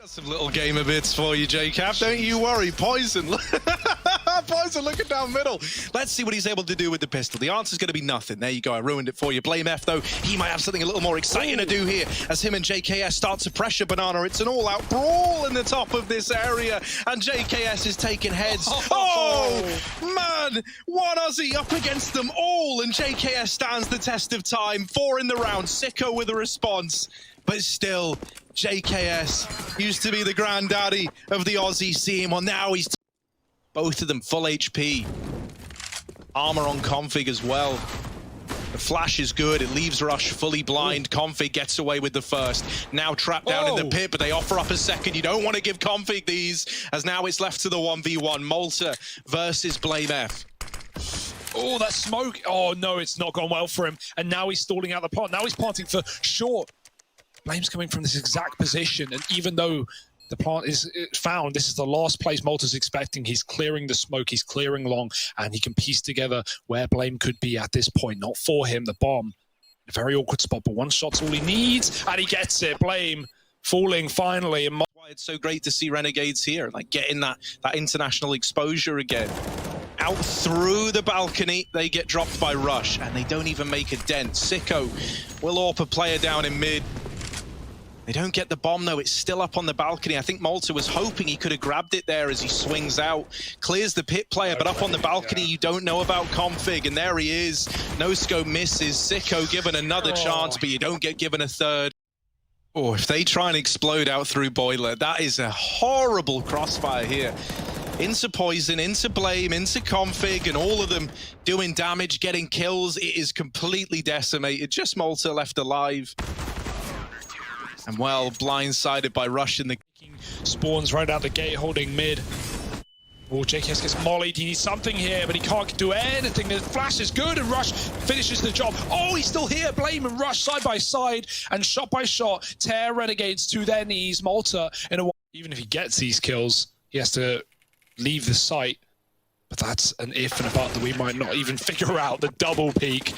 Some little gamer bits for you, JCap. Don't you worry. Poison. Poison looking down middle. Let's see what he's able to do with the pistol. The answer's going to be nothing. There you go. I ruined it for you. Blame F, though. He might have something a little more exciting to do here as him and JKS start to pressure Banana. It's an all-out brawl in the top of this area, and JKS is taking heads. Oh, man. One Aussie up against them all, and JKS stands the test of time. 4 in the round. Sicko with a response. But still, JKS used to be the granddaddy of the Aussie scene. Well, now he's both of them full HP. Armor on Config as well. The flash is good. It leaves Rush fully blind. Config gets away with the first. Now trapped down in the pit, but they offer up a second. You don't want to give Config these, as now it's left to the 1v1. Malta versus Blame F. Oh, that smoke. Oh, no, it's not gone well for him. And now he's stalling out the plant. Now he's planting for short. Blame's coming from this exact position, and even though the plant is found, this is the last place Malta's expecting. He's clearing the smoke, he's clearing long, and he can piece together where Blame could be at this point. Not for him, the bomb. A very awkward spot, but one shot's all he needs, and he gets it. Blame falling finally. And it's so great to see Renegades here, like getting that international exposure again. Out through the balcony, they get dropped by Rush, and they don't even make a dent. Sicko will AWP a player down in mid. They don't get the bomb, though. It's still up on the balcony. I think Malta was hoping he could have grabbed it there as he swings out. Clears the pit player, but up on the balcony, you don't know about Config. And there he is. No scope misses. Sicko given another chance, but you don't get given a third. Oh, if they try and explode out through Boiler, that is a horrible crossfire here. Into Poison, into Blame, into Config, and all of them doing damage, getting kills. It is completely decimated. Just Malta left alive. And well, blindsided by Rush in the... Spawns right out the gate, holding mid. Oh, JKS gets mollied. He needs something here, but he can't do anything. The flash is good, and Rush finishes the job. Oh, he's still here. Blame and Rush side by side, and shot by shot, tear Renegades to their knees. Malta, even if he gets these kills, he has to leave the site. But that's an if and a but that we might not even figure out. The double peak.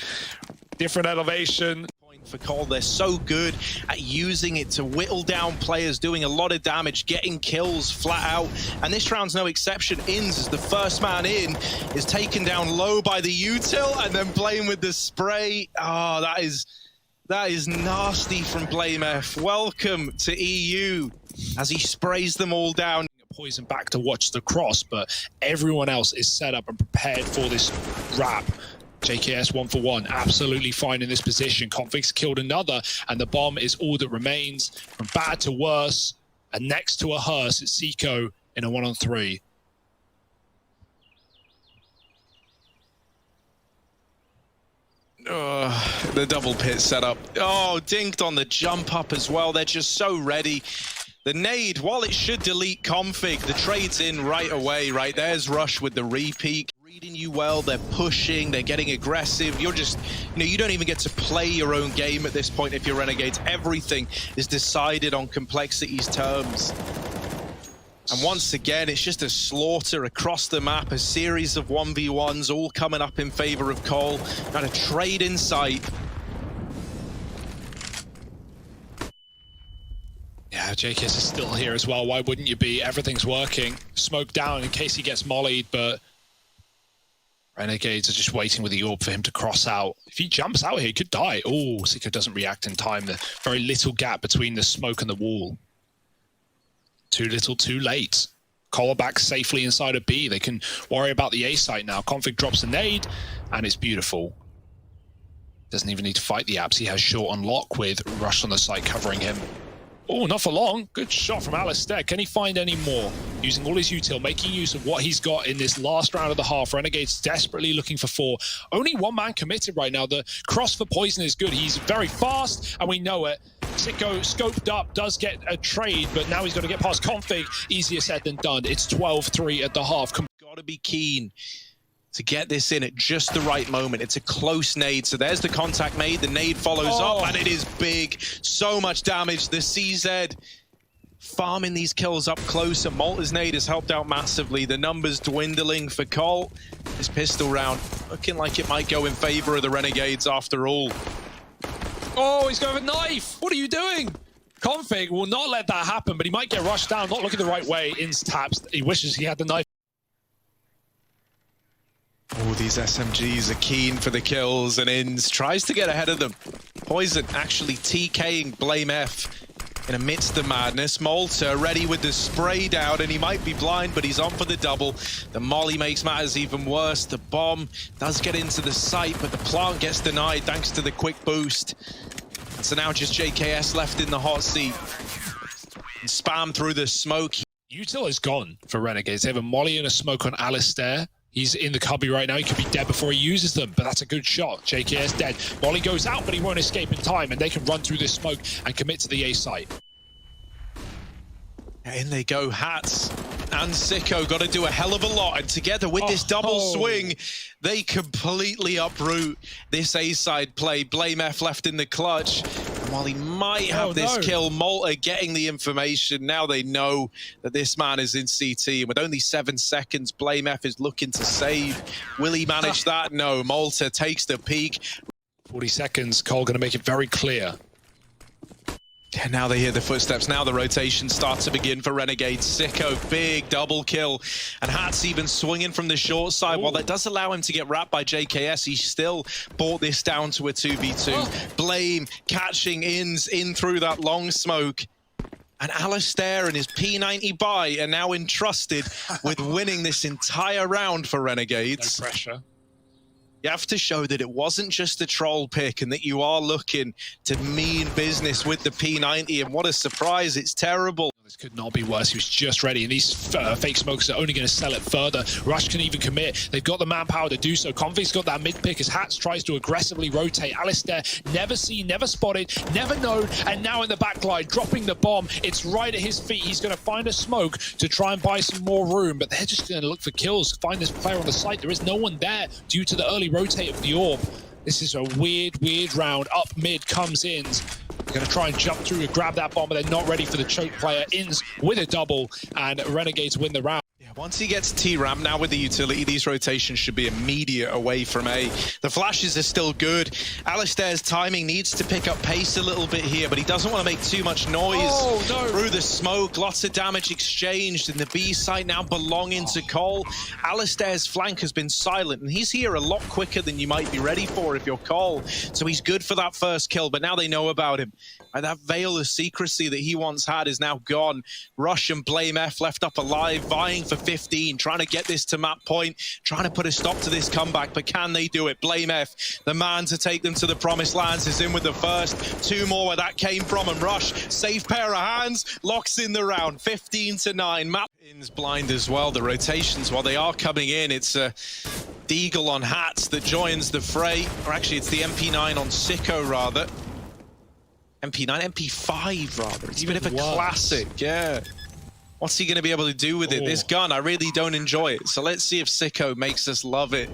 Different elevation. For Cole, they're so good at using it to whittle down players, doing a lot of damage, getting kills flat out, and this round's no exception. Inns, as the first man in, is taken down low by the util, and then Blame with the spray. Oh, that is nasty from Blame F. Welcome to EU, as he sprays them all down. Poison back to watch the cross, but everyone else is set up and prepared for this wrap. JKS 1 for 1, absolutely fine in this position. Config's killed another, and the bomb is all that remains. From bad to worse, and next to a hearse, it's Sicko in a 1-on-3. The double pit setup. Oh, dinked on the jump up as well. They're just so ready. The nade, while it should delete Config, the trade's in right away, right? There's Rush with the repeat. Reading you well, they're pushing, they're getting aggressive. You're just, you don't even get to play your own game at this point if you're Renegades. Everything is decided on complexity's terms. And once again, it's just a slaughter across the map, a series of 1v1s, all coming up in favor of Cole. Got a trade in sight. Yeah, JKS is still here as well. Why wouldn't you be? Everything's working. Smoke down in case he gets mollied, but Renegades are just waiting with the orb for him to cross out. If he jumps out here, he could die. Oh, Sicko doesn't react in time. The very little gap between the smoke and the wall. Too little, too late. Cole back safely inside of B. They can worry about the A site now. Config drops a nade, and it's beautiful. Doesn't even need to fight the apps. He has short on lock with Rush on the site covering him. Oh, not for long. Good shot from Alistair. Can he find any more? Using all his util, making use of what he's got in this last round of the half. Renegades desperately looking for 4. Only one man committed right now. The cross for Poison is good. He's very fast, and we know it. Sicko scoped up, does get a trade, but now he's got to get past Config. Easier said than done. It's 12-3 at the half. Got to be keen to get this in at just the right moment. It's a close nade, so there's the contact made. The nade follows up, and it is big. So much damage. The CZ farming these kills up close, and Malta's nade has helped out massively. The numbers dwindling for Cole. This pistol round looking like it might go in favor of the Renegades after all. Oh, he's going with a knife. What are you doing? Config will not let that happen, but he might get rushed down, not looking the right way. Ins taps. He wishes he had the knife. Oh, these SMGs are keen for the kills, and Ins tries to get ahead of them. Poison actually TKing Blame F in amidst the madness. Malta ready with the spray down, and he might be blind, but he's on for the double. The molly makes matters even worse. The bomb does get into the site, but the plant gets denied thanks to the quick boost. And so now just JKS left in the hot seat. And spam through the smoke. Util is gone for Renegades. They have a molly and a smoke on Alistair. He's in the cubby right now. He could be dead before he uses them, but that's a good shot. JKS dead. Molly goes out, but he won't escape in time, and they can run through this smoke and commit to the A site. In they go, Hats and Sicko got to do a hell of a lot, and together with this double swing, they completely uproot this A-side play. Blame F left in the clutch, and while he might have this kill, Malta getting the information. Now they know that this man is in CT, and with only 7 seconds, Blame F is looking to save. Will he manage that? No, Malta takes the peak. 40 seconds, Cole going to make it very clear. And now they hear the footsteps. Now the rotation starts to begin for Renegades. Sicko, big double kill. And Hats even swinging from the short side. While that does allow him to get wrapped by JKS, he still brought this down to a 2v2. Blame catching Ins in through that long smoke. And Alistair and his P90 buy are now entrusted with winning this entire round for Renegades. No pressure. You have to show that it wasn't just a troll pick and that you are looking to mean business with the P90, and what a surprise, it's terrible. This could not be worse. He was just ready, and these fake smokers are only going to sell it further. Rush can even commit. They've got the manpower to do so. Config's got that mid pick as Hats tries to aggressively rotate. Alistair, never seen, never spotted, never known, and now in the backline, dropping the bomb. It's right at his feet. He's going to find a smoke to try and buy some more room, but they're just going to look for kills, find this player on the site. There is no one there due to the early rotate of the orb. This is a weird round. Up mid comes Ins. They're going to try and jump through and grab that bomb, but they're not ready for the choke player. Ins with a double, and Renegades win the round. Once he gets T-Ramp, now with the utility, these rotations should be immediate away from A. The flashes are still good. Alistair's timing needs to pick up pace a little bit here, but he doesn't want to make too much noise through the smoke. Lots of damage exchanged, and the B site now belonging to Cole. Alistair's flank has been silent, and he's here a lot quicker than you might be ready for if you're Cole. So he's good for that first kill, but now they know about him. And that veil of secrecy that he once had is now gone. Rush and Blame F left up alive, vying for 15, trying to get this to map point, trying to put a stop to this comeback, but can they do it? Blame F, the man to take them to the promised lands, is in with the first. 2 more where that came from, and Rush, safe pair of hands, locks in the round, 15-9. Map In's blind as well. The rotations, while they are coming in, it's a Deagle on Hats that joins the fray, or actually it's the MP9 on Sicko rather. MP9, MP5 rather. It's a bit of a classic, yeah. What's he going to be able to do with it? This gun, I really don't enjoy it. So let's see if Sicko makes us love it.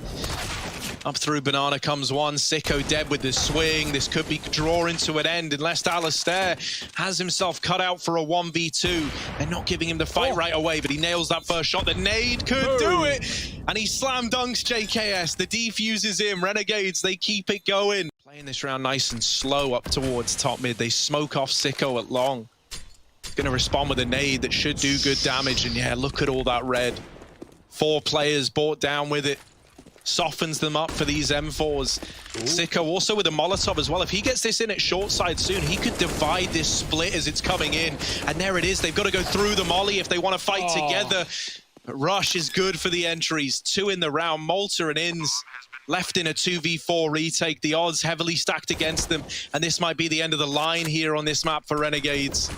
Up through Banana comes one. Sicko dead with the swing. This could be drawing to an end unless Alistair has himself cut out for a 1v2. They're not giving him the fight right away, but he nails that first shot. The nade could do it. And he slam dunks JKS. The defuse is in. Renegades, they keep it going. Playing this round nice and slow up towards top mid. They smoke off Sicko at long. Going to respond with a nade that should do good damage. And yeah, look at all that red. 4 players brought down with it. Softens them up for these M4s. Sicko also with a Molotov as well. If he gets this in at short side soon, he could divide this split as it's coming in. And there it is. They've got to go through the molly if they want to fight together. But Rush is good for the entries. 2 in the round. Malta and Ins left in a 2v4 retake. The odds heavily stacked against them. And this might be the end of the line here on this map for Renegades.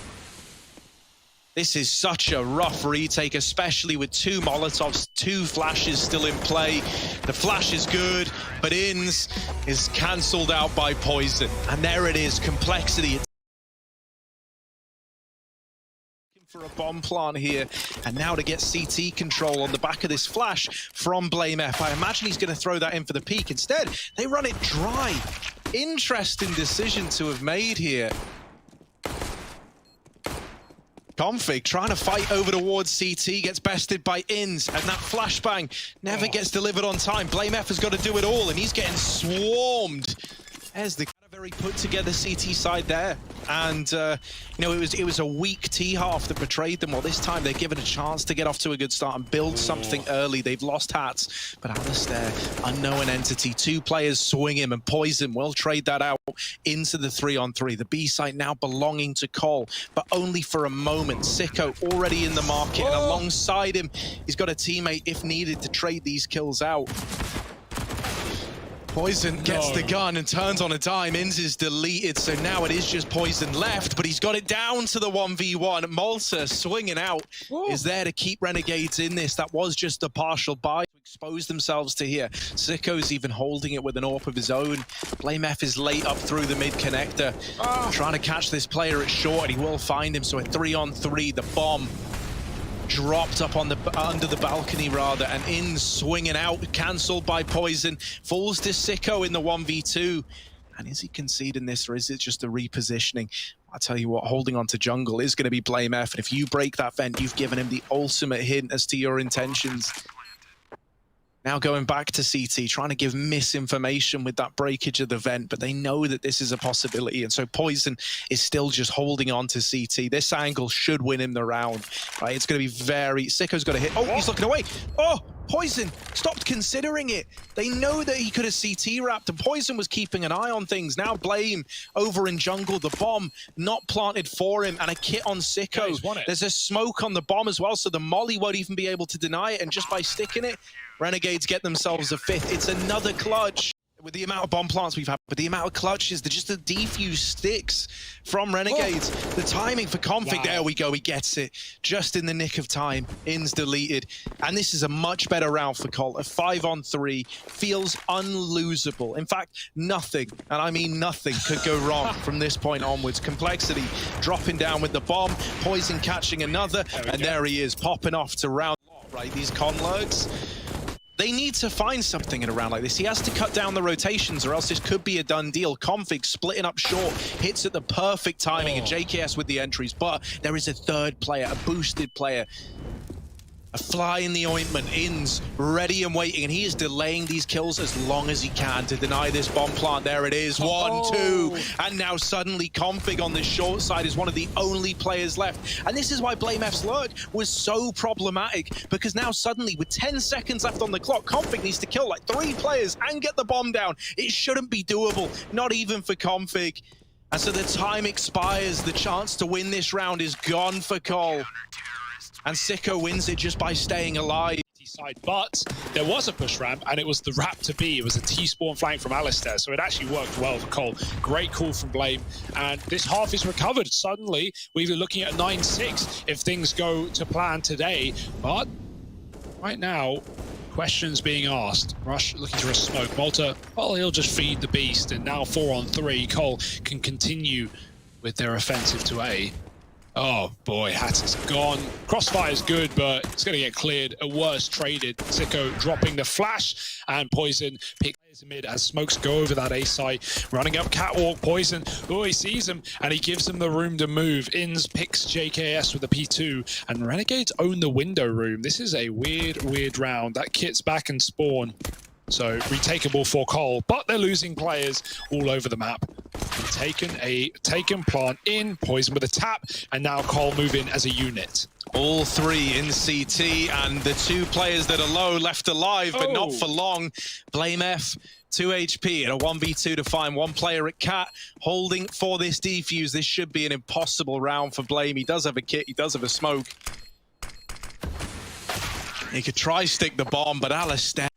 This is such a rough retake, especially with 2 Molotovs, 2 flashes still in play. The flash is good, but Ins is cancelled out by Poison. And there it is, complexity. For a bomb plant here, and now to get CT control on the back of this flash from Blame F. I imagine he's going to throw that in for the peak. Instead, they run it dry. Interesting decision to have made here. Config trying to fight over towards CT, gets bested by Ins, and that flashbang never gets delivered on time. Blame F has got to do it all, and he's getting swarmed. There's the very very put together CT side there, and you know, it was a weak T half that betrayed them. Well, this time they're given a chance to get off to a good start and build something early. They've lost hats, but Alistair, unknown entity, 2 players swing him, and Poison will trade that out into the 3-on-3. The B site now belonging to Cole, but only for a moment. Sicko already in the market, and alongside him, he's got a teammate if needed to trade these kills out. Poison gets the gun and turns on a dime. Inns is deleted, so now it is just Poison left, but he's got it down to the 1v1. Malta swinging out is there to keep Renegades in this. That was just a partial buy to expose themselves to here. Sicko's even holding it with an AWP of his own. Blame F is late up through the mid connector, trying to catch this player at short, and he will find him. So a 3-on-3, the bomb dropped up on the under the balcony rather, and in swinging out, cancelled by Poison, falls to Sicko in the 1v2. And is he conceding this, or is it just a repositioning? I tell you what, holding on to jungle is going to be Blame F, and if you break that vent, you've given him the ultimate hint as to your intentions. Now going back to CT, trying to give misinformation with that breakage of the vent, but they know that this is a possibility, and so Poison is still just holding on to CT. This angle should win him the round, right? It's going to be very... Sicko's got to hit. Oh, he's looking away. Oh, Poison stopped considering it. They know that he could have CT wrapped, and Poison was keeping an eye on things. Now Blame over in jungle, the bomb not planted for him, and a kit on Sicko. Yeah, there's a smoke on the bomb as well, so the molly won't even be able to deny it, and just by sticking it, Renegades get themselves a 5th. It's another clutch. With the amount of bomb plants we've had, but the amount of clutches, just the defuse sticks from Renegades. The timing for Config, there we go, he gets it. Just in the nick of time, In's deleted. And this is a much better round for Colt. A 5-on-3 feels unlosable. In fact, nothing, and I mean nothing, could go wrong from this point onwards. Complexity dropping down with the bomb, Poison catching another, and there he is, popping off to round, right? These conlurks, they need to find something in a round like this. He has to cut down the rotations, or else this could be a done deal. Config splitting up short, hits at the perfect timing, and JKS with the entries. But there is a third player, a boosted player, a fly in the ointment. Inns ready and waiting, and he is delaying these kills as long as he can to deny this bomb plant. There it is, 1, 2, and now suddenly Config on this short side is one of the only players left. And this is why Blame F's lurk was so problematic, because now suddenly with 10 seconds left on the clock, Config needs to kill like 3 players and get the bomb down. It shouldn't be doable, not even for Config. And so the time expires, the chance to win this round is gone for Cole. And Sicko wins it just by staying alive. Side, but there was a push ramp, and it was the wrap to B. It was a T-spawn flank from Alistair, so it actually worked well for Cole. Great call from Blame, and this half is recovered. Suddenly, we're looking at 9-6 if things go to plan today, but right now, questions being asked. Rush looking to a smoke. Malta, well, he'll just feed the beast, and now 4-on-3. Cole can continue with their offensive to A. Oh boy, Hat is gone. Crossfire is good, but it's going to get cleared. A worse traded. Sicko dropping the flash, and Poison picks in mid as smokes go over that A site. Running up catwalk, Poison. Oh, he sees him, and he gives him the room to move. Inns picks JKS with the P2, and Renegades own the window room. This is a weird round. That kit's back and spawn. So retakeable for Cole, but they're losing players all over the map. Taken plant in, Poison with a tap, and now Cole move in as a unit. All 3 in CT, and the 2 players that are low left alive, but not for long. Blame F, 2 HP and a 1v2 to find 1 player at Cat, holding for this defuse. This should be an impossible round for Blame. He does have a kit, he does have a smoke. He could try stick the bomb, but Alistair,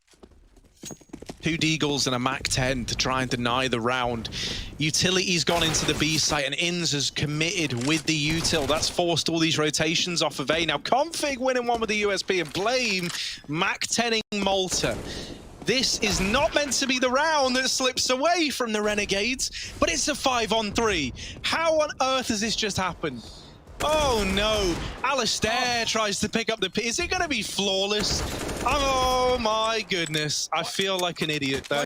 2 Deagles and a Mac-10 to try and deny the round. Utility's gone into the B site, and Inns has committed with the util. That's forced all these rotations off of A. Now Config winning one with the USP, and Blame Mac-10ing Malta. This is not meant to be the round that slips away from the Renegades, but it's a 5-on-3. How on earth has this just happened? Oh no, Alistair tries to pick up the P. Is it going to be flawless? Oh my goodness, I feel like an idiot there,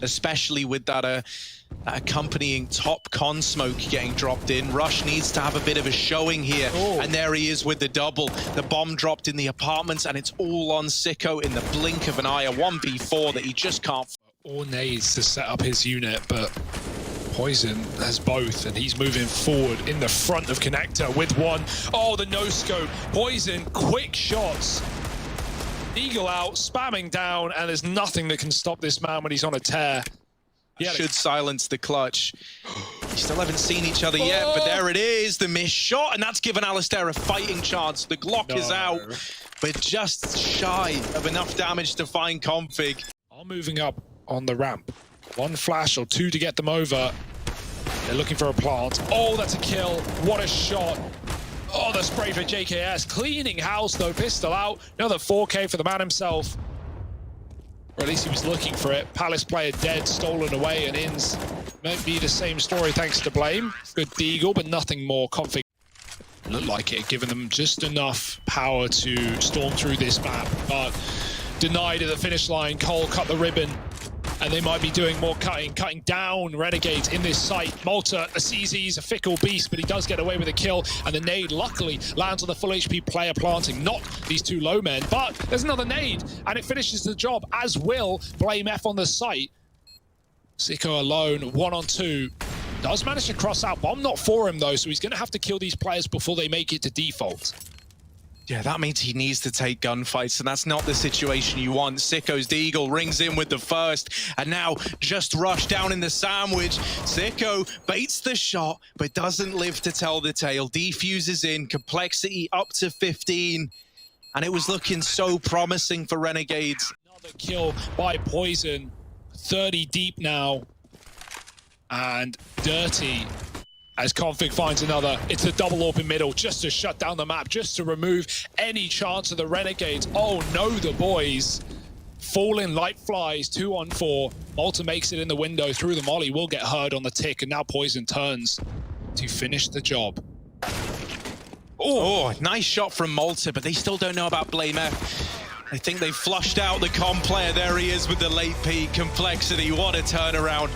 especially with that accompanying top con smoke getting dropped in. Rush needs to have a bit of a showing here, and there he is with the double. The bomb dropped in the apartments, and it's all on Sicko in the blink of an eye. A 1v4 that he just can't. Or nades to set up his unit, but Poison has both, and he's moving forward in the front of Connector with one. Oh, the no-scope. Poison, quick shots. Eagle out, spamming down, and there's nothing that can stop this man when he's on a tear. Should silence the clutch. You still haven't seen each other yet, but there it is, the missed shot, and that's given Alistair a fighting chance. The Glock is out, but just shy of enough damage to find Config. Are moving up on the ramp. One flash or two to get them over. They're looking for a plant. Oh, that's a kill. What a shot. Oh, the spray for JKS. Cleaning house, though. Pistol out. Another 4K for the man himself. Or at least he was looking for it. Palace player dead, stolen away, and Inns might be the same story thanks to Blame. Good Deagle, but nothing more. Config looked like it, giving them just enough power to storm through this map, but denied at the finish line. Cole cut the ribbon, and they might be doing more cutting down Renegades in this site. Malta, a CZ's a fickle beast, but he does get away with a kill, and the nade luckily lands on the full HP player planting, not these two low men, but there's another nade, and it finishes the job, as will Blame F on the site. Sicko alone, 1-on-2. Does manage to cross out. Bomb not for him, though, so he's going to have to kill these players before they make it to default. Yeah, that means he needs to take gunfights, and that's not the situation you want. Sicko's Deagle rings in with the first, and now just rush down in the sandwich. Sicko baits the shot, but doesn't live to tell the tale. Defuses in, complexity up to 15, and it was looking so promising for Renegades. Another kill by Poison, 30 deep now, and Dirty. As Config finds another, it's a double AWP in middle, just to shut down the map, just to remove any chance of the Renegades. Oh no, the boys. Falling light flies, 2-on-4. Malta makes it in the window through the molly, will get heard on the tick, and now Poison turns to finish the job. Oh, nice shot from Malta, but they still don't know about Blame F. I think they flushed out the com player. There he is with the late peak. Complexity, what a turnaround.